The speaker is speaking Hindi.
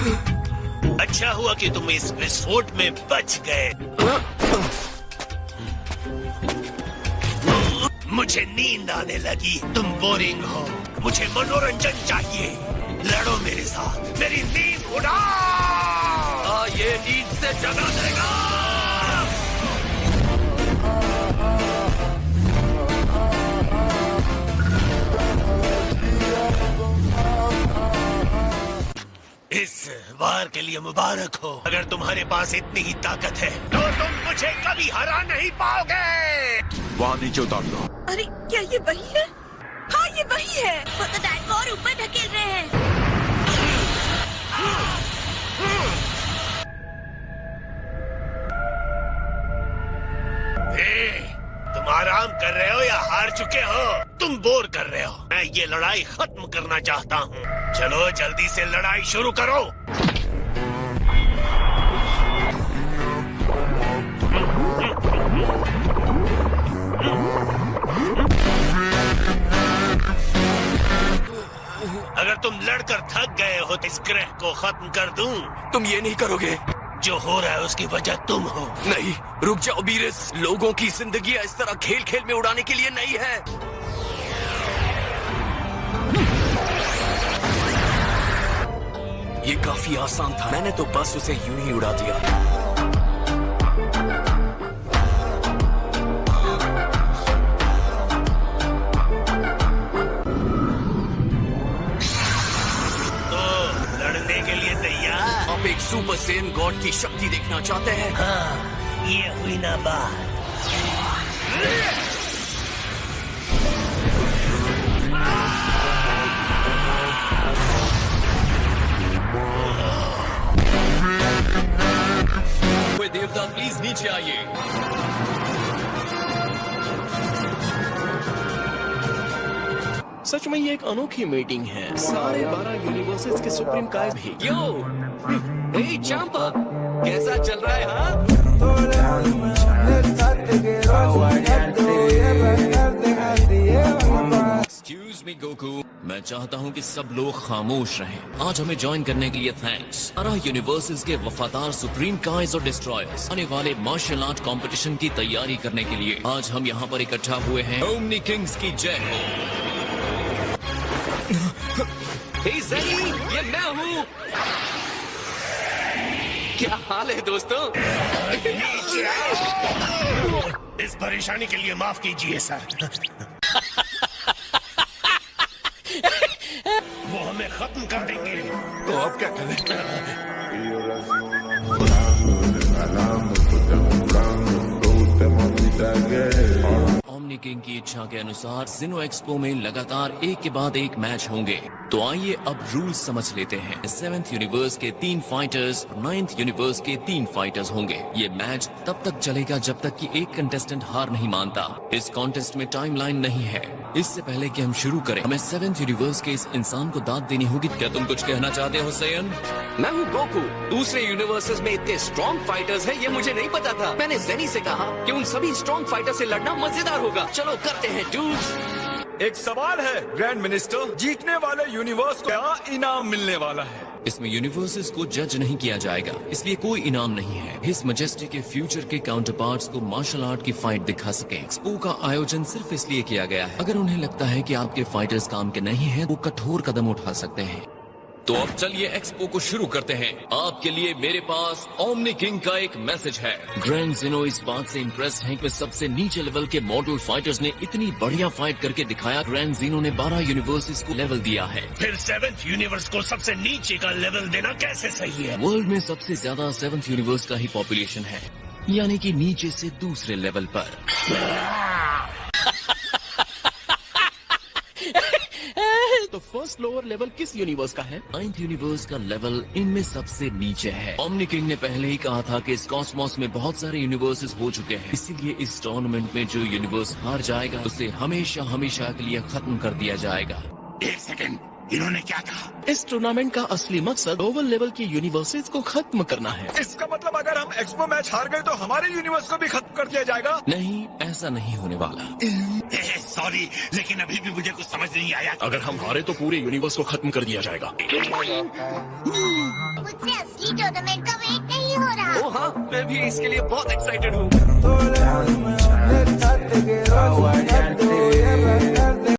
अच्छा हुआ कि तुम इस विस्फोट में बच गए। मुझे नींद आने लगी, तुम बोरिंग हो, मुझे मनोरंजन चाहिए। लड़ो मेरे साथ, मेरी नींद उड़ा। ये नींद से जगा देगा। इस वार के लिए मुबारक हो। अगर तुम्हारे पास इतनी ही ताकत है तो तुम मुझे कभी हरा नहीं पाओगे। वहाँ नीचे उतार दो। अरे क्या ये वही है? हाँ ये वही है। वो तो डैड को और ऊपर धकेल रहे हैं। तुम आराम कर रहे हो या हार चुके हो? तुम बोर कर रहे हो। मैं ये लड़ाई खत्म करना चाहता हूँ। चलो जल्दी से लड़ाई शुरू करो। अगर तुम लड़कर थक गए हो तो इस ग्रह को खत्म कर दूं। तुम ये नहीं करोगे। जो हो रहा है उसकी वजह तुम हो। नहीं, रुक जाओ बीरस। लोगों की जिंदगी इस तरह खेल खेल में उड़ाने के लिए नहीं है। ये काफी आसान था। मैंने तो बस उसे यूं ही उड़ा दिया। आप एक सुपर सेन गॉड की शक्ति देखना चाहते हैं? हाँ, ये हुई ना बात। कोई देवता प्लीज नीचे आइए। सच में ये एक अनोखी मीटिंग है। सारे 12 यूनिवर्सेस के सुप्रीम काय भी। यो, हे चांपा, कैसा चल रहा है? हाँ? Excuse me, Goku. मैं चाहता हूँ कि सब लोग खामोश रहें। आज हमें ज्वाइन करने के लिए थैंक्स। 12 यूनिवर्सेस के वफादार सुप्रीम काइज और डिस्ट्रॉयर्स आने वाले मार्शल आर्ट कंपटीशन की तैयारी करने के लिए आज हम यहाँ पर इकट्ठा हुए हैं। ओमनी किंग्स की जय हो। हे ज़ेनी, ये मैं हूँ। क्या हाल है दोस्तों? इस परेशानी के लिए माफ कीजिए सर। वो हमें खत्म कर देंगे। तो अब क्या करें? ओमनी किंग की इच्छा के अनुसार जिनो एक्सपो में लगातार एक के बाद एक मैच होंगे। तो आइए अब रूल्स समझ लेते हैं। 7th यूनिवर्स के 3 फाइटर्स, 9th यूनिवर्स के 3 फाइटर्स होंगे। ये मैच तब तक चलेगा जब तक कि एक कंटेस्टेंट हार नहीं मानता। इस कॉन्टेस्ट में टाइमलाइन नहीं है। इससे पहले कि हम शुरू करें, हमें 7th यूनिवर्स के इस इंसान को दाद देनी होगी। क्या तुम कुछ कहना चाहते हो सैयन? मैं हूँ गोकू। दूसरे यूनिवर्सेस में इतने स्ट्रॉन्ग फाइटर्स हैं, ये मुझे नहीं पता था। मैंने ज़ेनी से कहा कि उन सभी स्ट्रॉन्ग फाइटर से लड़ना मजेदार होगा। चलो करते हैं डूड्स। एक सवाल है ग्रैंड मिनिस्टर, जीतने वाले यूनिवर्स को क्या इनाम मिलने वाला है? इसमें यूनिवर्सेस को जज नहीं किया जाएगा, इसलिए कोई इनाम नहीं है। हिज मैजेस्टी के फ्यूचर के काउंटर पार्ट्स को मार्शल आर्ट की फाइट दिखा सके। एक्सपो का आयोजन सिर्फ इसलिए किया गया है। अगर उन्हें लगता है कि आपके फाइटर्स काम के नहीं हैं, वो कठोर कदम उठा सकते हैं। तो अब चलिए एक्सपो को शुरू करते हैं। आपके लिए मेरे पास ओमनी किंग का एक मैसेज है। ग्रैंड ज़ेनो इस बात से इम्प्रेस्ड हैं कि सबसे नीचे लेवल के मॉडल फाइटर्स ने इतनी बढ़िया फाइट करके दिखाया। ग्रैंड ज़ेनो ने 12 यूनिवर्सेस को लेवल दिया है। फिर 7th यूनिवर्स को सबसे नीचे का लेवल देना कैसे सही है? वर्ल्ड में सबसे ज्यादा 7th यूनिवर्स का ही पॉपुलेशन है, यानी कि नीचे से दूसरे लेवल पर। तो फर्स्ट लोअर लेवल किस यूनिवर्स का है? 9th यूनिवर्स का लेवल इनमें सबसे नीचे है। ओमनी किंग ने पहले ही कहा था कि इस कॉस्मोस में बहुत सारे यूनिवर्सेस हो चुके हैं, इसीलिए इस टूर्नामेंट में जो यूनिवर्स हार जाएगा उसे हमेशा हमेशा के लिए खत्म कर दिया जाएगा। एक सेकंड, इन्होंने क्या कहा? इस टूर्नामेंट का असली मकसद लोअर लेवल के यूनिवर्सेस को खत्म करना है। इसका मतलब अगर हम एक्सपो मैच हार गए तो हमारे यूनिवर्स को भी खत्म कर दिया जाएगा? नहीं, ऐसा नहीं होने वाला। सॉरी, लेकिन अभी भी मुझे कुछ समझ नहीं आया। अगर हम हारे तो पूरे यूनिवर्स को खत्म कर दिया जाएगा। मुझसे असली टूर्नामेंट का वेट नहीं हो रहा। ओ हाँ, मैं भी इसके लिए बहुत एक्साइटेड हूँ।